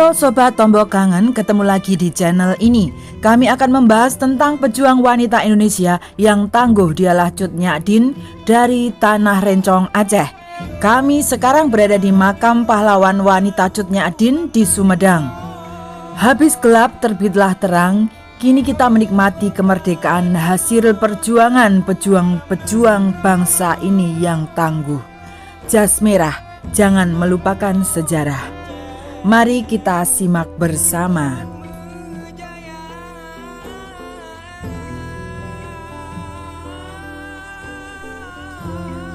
Halo Sobat Tombok Kangen, ketemu lagi di channel ini. Kami akan membahas tentang pejuang wanita Indonesia yang tangguh, dialah Cut Nyak dari Tanah Rencong, Aceh. Kami sekarang berada di makam pahlawan wanita Cut Nyak di Sumedang. Habis gelap terbitlah terang, kini kita menikmati kemerdekaan hasil perjuangan pejuang-pejuang bangsa ini yang tangguh. Jas merah, jangan melupakan sejarah. Mari kita simak bersama.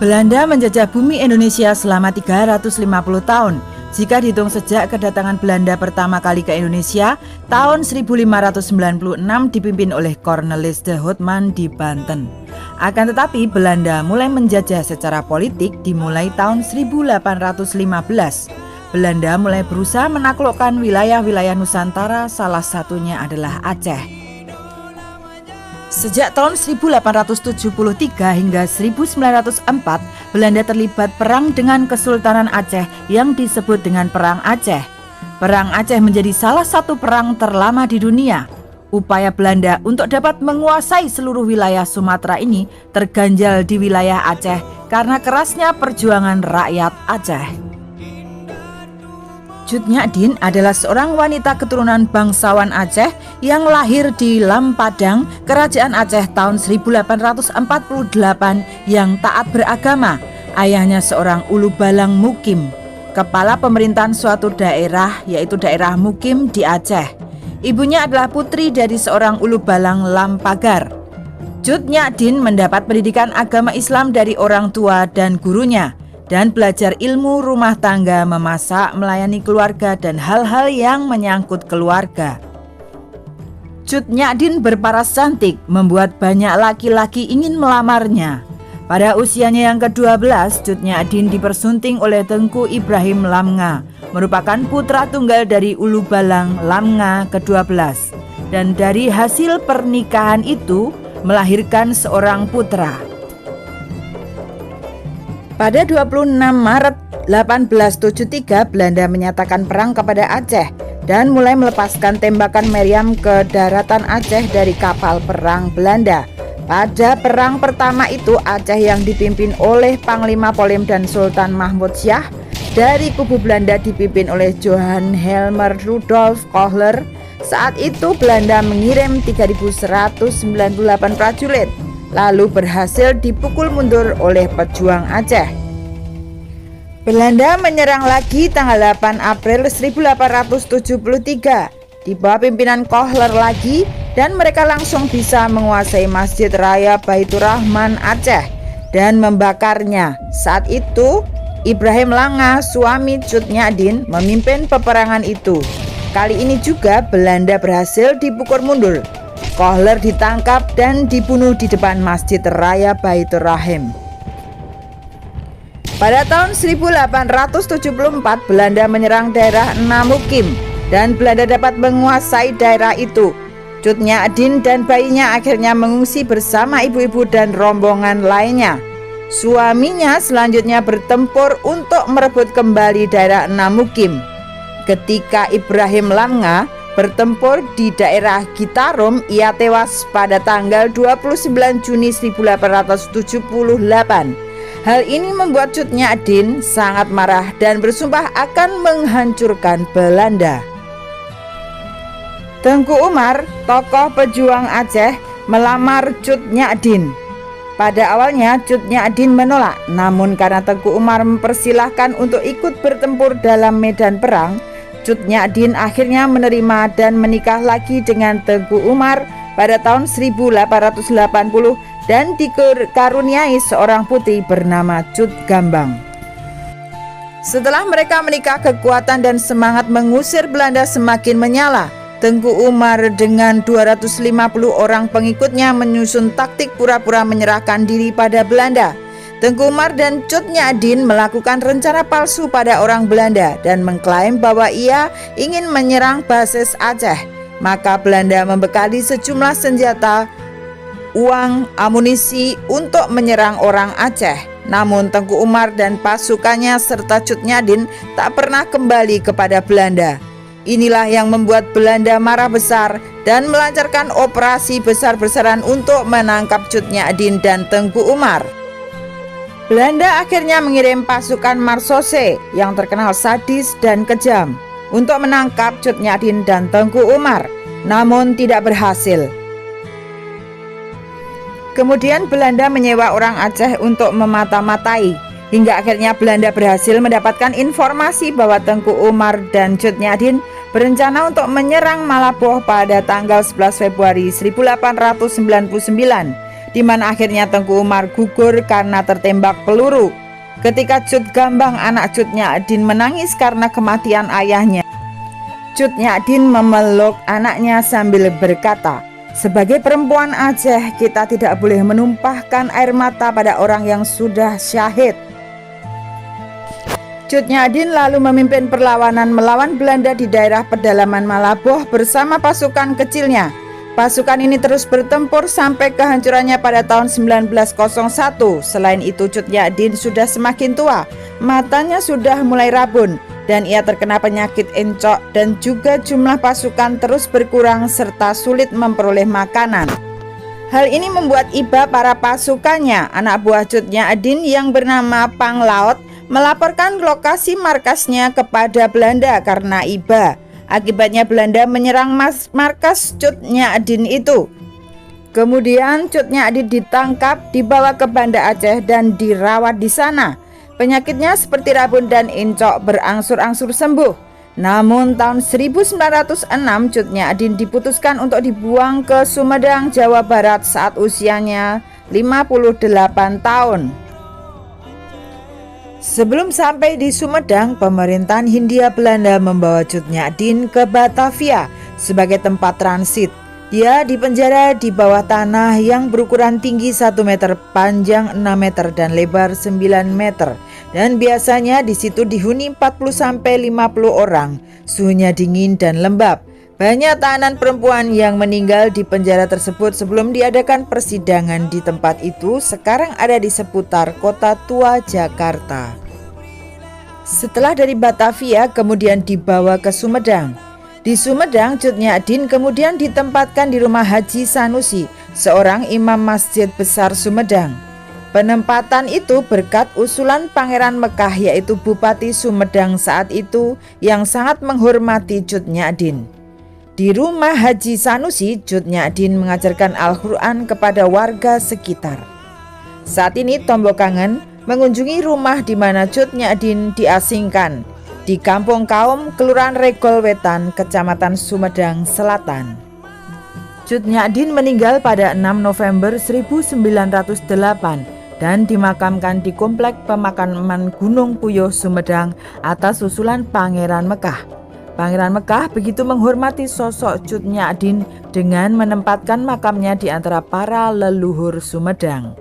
Belanda menjajah bumi Indonesia selama 350 tahun. Jika dihitung sejak kedatangan Belanda pertama kali ke Indonesia, tahun 1596 dipimpin oleh Cornelis de Houtman di Banten. Akan tetapi Belanda mulai menjajah secara politik dimulai tahun 1815. Belanda mulai berusaha menaklukkan wilayah-wilayah Nusantara, salah satunya adalah Aceh. Sejak tahun 1873 hingga 1904, Belanda terlibat perang dengan Kesultanan Aceh yang disebut dengan Perang Aceh. Perang Aceh menjadi salah satu perang terlama di dunia. Upaya Belanda untuk dapat menguasai seluruh wilayah Sumatera ini terganjal di wilayah Aceh karena kerasnya perjuangan rakyat Aceh. Cut Nyak adalah seorang wanita keturunan bangsawan Aceh yang lahir di Lampadang, Kerajaan Aceh tahun 1848 yang taat beragama. Ayahnya seorang ulu balang mukim, kepala pemerintahan suatu daerah yaitu daerah mukim di Aceh. Ibunya adalah putri dari seorang ulu balang Lampagar. Cut Nyak mendapat pendidikan agama Islam dari orang tua dan gurunya, dan belajar ilmu rumah tangga, memasak, melayani keluarga, dan hal-hal yang menyangkut keluarga. Cut Nyak berparas cantik, membuat banyak laki-laki ingin melamarnya. Pada usianya yang ke-12, Cut Nyak dipersunting oleh Tengku Ibrahim Lamnga, merupakan putra tunggal dari Ulu Balang Lamnga ke-12. Dan dari hasil pernikahan itu melahirkan seorang putra. Pada 26 Maret 1873, Belanda menyatakan perang kepada Aceh dan mulai melepaskan tembakan meriam ke daratan Aceh dari kapal perang Belanda. Pada perang pertama itu, Aceh yang dipimpin oleh Panglima Polim dan Sultan Mahmud Syah dari kubu Belanda dipimpin oleh Johan Helmer Rudolf Kohler. Saat itu Belanda mengirim 3.198 prajurit, lalu berhasil dipukul mundur oleh pejuang Aceh. Belanda menyerang lagi tanggal 8 April 1873 di bawah pimpinan Kohler lagi, dan mereka langsung bisa menguasai Masjid Raya Baitur Rahman Aceh dan membakarnya. Saat itu Ibrahim Langa, suami Cut Nyak memimpin peperangan itu. Kali ini juga Belanda berhasil dipukul mundur. Kohler ditangkap dan dibunuh di depan Masjid Raya Baitur Rahim. Pada tahun 1874 Belanda menyerang daerah Namukim dan Belanda dapat menguasai daerah itu. Cut Nyak dan bayinya akhirnya mengungsi bersama ibu-ibu dan rombongan lainnya. Suaminya selanjutnya bertempur untuk merebut kembali daerah Namukim. Ketika Ibrahim Lamnga bertempur di daerah Gitarum, ia tewas pada tanggal 29 Juni 1878. Hal ini membuat Cut Nyak sangat marah dan bersumpah akan menghancurkan Belanda. Tengku Umar, tokoh pejuang Aceh, melamar Cut Nyak. Pada awalnya Cut Nyak menolak, namun karena Tengku Umar mempersilahkan untuk ikut bertempur dalam medan perang, Cut Nyak akhirnya menerima dan menikah lagi dengan Tengku Umar pada tahun 1880 dan dikaruniai seorang putri bernama Cut Gambang. Setelah mereka menikah, kekuatan dan semangat mengusir Belanda semakin menyala. Tengku Umar dengan 250 orang pengikutnya menyusun taktik pura-pura menyerahkan diri pada Belanda. Tengku Umar dan Cut Nyak melakukan rencana palsu pada orang Belanda dan mengklaim bahwa ia ingin menyerang basis Aceh. Maka Belanda membekali sejumlah senjata, uang, amunisi untuk menyerang orang Aceh. Namun Tengku Umar dan pasukannya serta Cut Nyak tak pernah kembali kepada Belanda. Inilah yang membuat Belanda marah besar dan melancarkan operasi besar-besaran untuk menangkap Cut Nyak-dien dan Tengku Umar. Belanda akhirnya mengirim pasukan Marsose yang terkenal sadis dan kejam untuk menangkap Cut Nyak-dien dan Tengku Umar, namun tidak berhasil. Kemudian Belanda menyewa orang Aceh untuk memata-matai, hingga akhirnya Belanda berhasil mendapatkan informasi bahwa Tengku Umar dan Cut Nyak-dien berencana untuk menyerang Malabo pada tanggal 11 Februari 1899. Di mana akhirnya Tengku Umar gugur karena tertembak peluru. Ketika Cut Gambang, anak Cut Nyak-dien, menangis karena kematian ayahnya, Cut Nyak-dien memeluk anaknya sambil berkata, "Sebagai perempuan Aceh, kita tidak boleh menumpahkan air mata pada orang yang sudah syahid." Cut Nyak-dien lalu memimpin perlawanan melawan Belanda di daerah pedalaman Malabo bersama pasukan kecilnya. Pasukan ini terus bertempur sampai kehancurannya pada tahun 1901. Selain itu, Cut Nyak-dien sudah semakin tua, matanya sudah mulai rabun, dan ia terkena penyakit encok, dan juga jumlah pasukan terus berkurang serta sulit memperoleh makanan. Hal ini membuat iba para pasukannya, anak buah Cut Nyak-dien yang bernama Pang Laut, melaporkan lokasi markasnya kepada Belanda karena iba. Akibatnya Belanda menyerang markas Cut Nyak-dien itu. Kemudian Cut Nyak-dien ditangkap, dibawa ke Banda Aceh dan dirawat di sana. Penyakitnya seperti rabun dan encok berangsur-angsur sembuh. Namun tahun 1906 Cut Nyak-dien diputuskan untuk dibuang ke Sumedang, Jawa Barat saat usianya 58 tahun. Sebelum sampai di Sumedang, pemerintahan Hindia Belanda membawa Cut Nyak-dien ke Batavia sebagai tempat transit. Dia dipenjara di bawah tanah yang berukuran tinggi 1 meter, panjang 6 meter dan lebar 9 meter. Dan biasanya di situ dihuni 40-50 orang. Suhunya dingin dan lembab. Banyak tahanan perempuan yang meninggal di penjara tersebut sebelum diadakan persidangan di tempat itu sekarang ada di seputar Kota Tua Jakarta. Setelah dari Batavia kemudian dibawa ke Sumedang. Di Sumedang, Cut Nyak-dien kemudian ditempatkan di rumah Haji Sanusi, seorang imam Masjid Besar Sumedang. Penempatan itu berkat usulan Pangeran Mekah, yaitu Bupati Sumedang saat itu, yang sangat menghormati Cut Nyak-dien. Di rumah Haji Sanusi, Cut Nyak-dien mengajarkan Al-Quran kepada warga sekitar. Saat ini Tombo Kangen mengunjungi rumah di mana Cut Nyak-dien diasingkan di Kampung Kaum, Kelurahan Regol Wetan, Kecamatan Sumedang Selatan. Cut Nyak-dien meninggal pada 6 November 1908 dan dimakamkan di Komplek Pemakaman Gunung Puyuh, Sumedang atas usulan Pangeran Mekah. Pangeran Mekah begitu menghormati sosok Cut Nyak-dien dengan menempatkan makamnya di antara para leluhur Sumedang.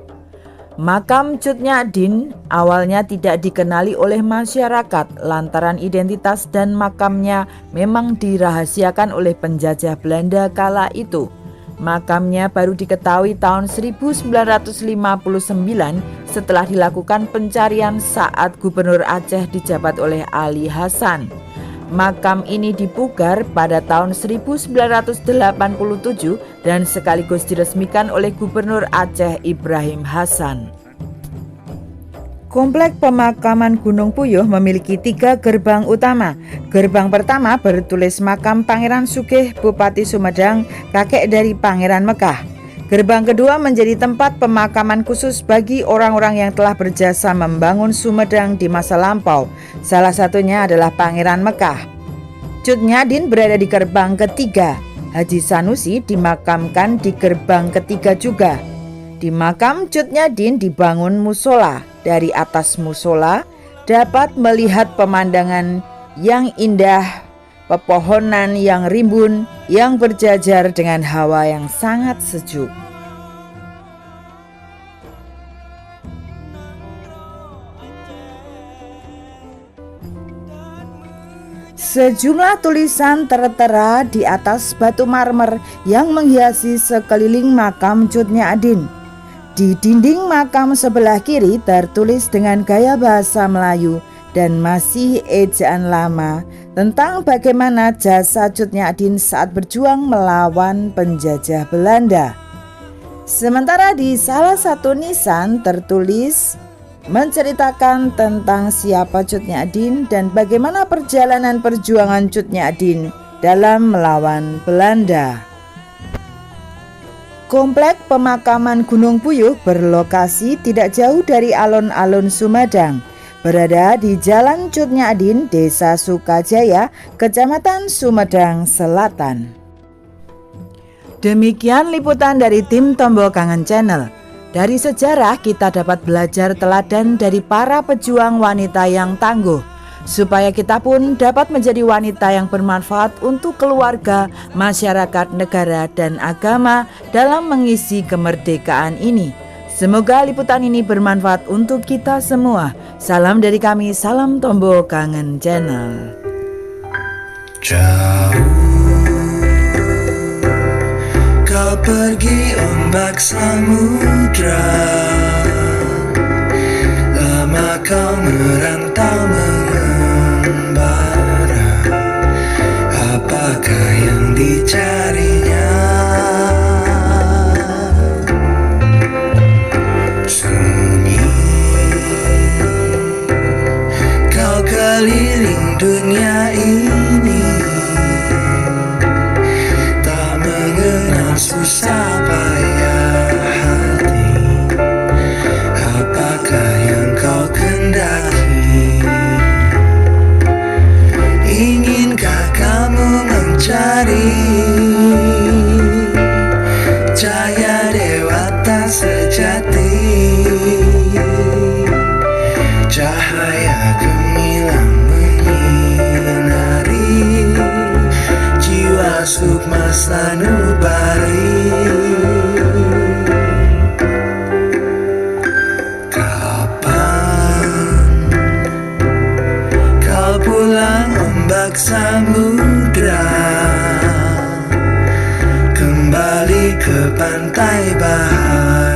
Makam Cut Nyak-dien awalnya tidak dikenali oleh masyarakat lantaran identitas dan makamnya memang dirahasiakan oleh penjajah Belanda kala itu. Makamnya baru diketahui tahun 1959 setelah dilakukan pencarian saat Gubernur Aceh dijabat oleh Ali Hasan. Makam ini dipugar pada tahun 1987 dan sekaligus diresmikan oleh Gubernur Aceh Ibrahim Hasan. Komplek Pemakaman Gunung Puyuh memiliki 3 gerbang utama. Gerbang pertama bertulis makam Pangeran Sugih, Bupati Sumedang, kakek dari Pangeran Mekah. Gerbang kedua menjadi tempat pemakaman khusus bagi orang-orang yang telah berjasa membangun Sumedang di masa lampau. Salah satunya adalah Pangeran Mekah. Cut Nyak-dien berada di gerbang ketiga. Haji Sanusi dimakamkan di gerbang ketiga juga. Di makam Cut Nyak-dien dibangun musola. Dari atas musola dapat melihat pemandangan yang indah, pepohonan yang rimbun yang berjajar dengan hawa yang sangat sejuk. Sejumlah tulisan tertera di atas batu marmer yang menghiasi sekeliling makam Cut Nyak-dien. Di dinding makam sebelah kiri tertulis dengan gaya bahasa Melayu dan masih ejaan lama tentang bagaimana jasa Cut Nyak Dien saat berjuang melawan penjajah Belanda. Sementara di salah satu nisan tertulis menceritakan tentang siapa Cut Nyak Dien dan bagaimana perjalanan perjuangan Cut Nyak Dien dalam melawan Belanda. Komplek pemakaman Gunung Puyuh berlokasi tidak jauh dari alun-alun Sumedang, berada di Jalan Cut Nyak Dien, Desa Sukajaya, Kecamatan Sumedang Selatan. Demikian liputan dari tim Tombo Kangen Channel. Dari sejarah kita dapat belajar teladan dari para pejuang wanita yang tangguh, supaya kita pun dapat menjadi wanita yang bermanfaat untuk keluarga, masyarakat, negara, dan agama dalam mengisi kemerdekaan ini. Semoga liputan ini bermanfaat untuk kita semua. Salam dari kami, salam Tombo Kangen Channel. Jauh kau pergi ombak samudra, lama kau merantau mengembara. Apakah yang dicarinya? Keliling dunia ini, tak mengenal susah payah hati. Apakah yang kau kendaki? Inginkah kamu mencari cahaya dewata sejati? Cahaya gemilang menyinari jiwa sukma sanubari. Kapan kau pulang ombak samudra, kembali ke pantai bahagia?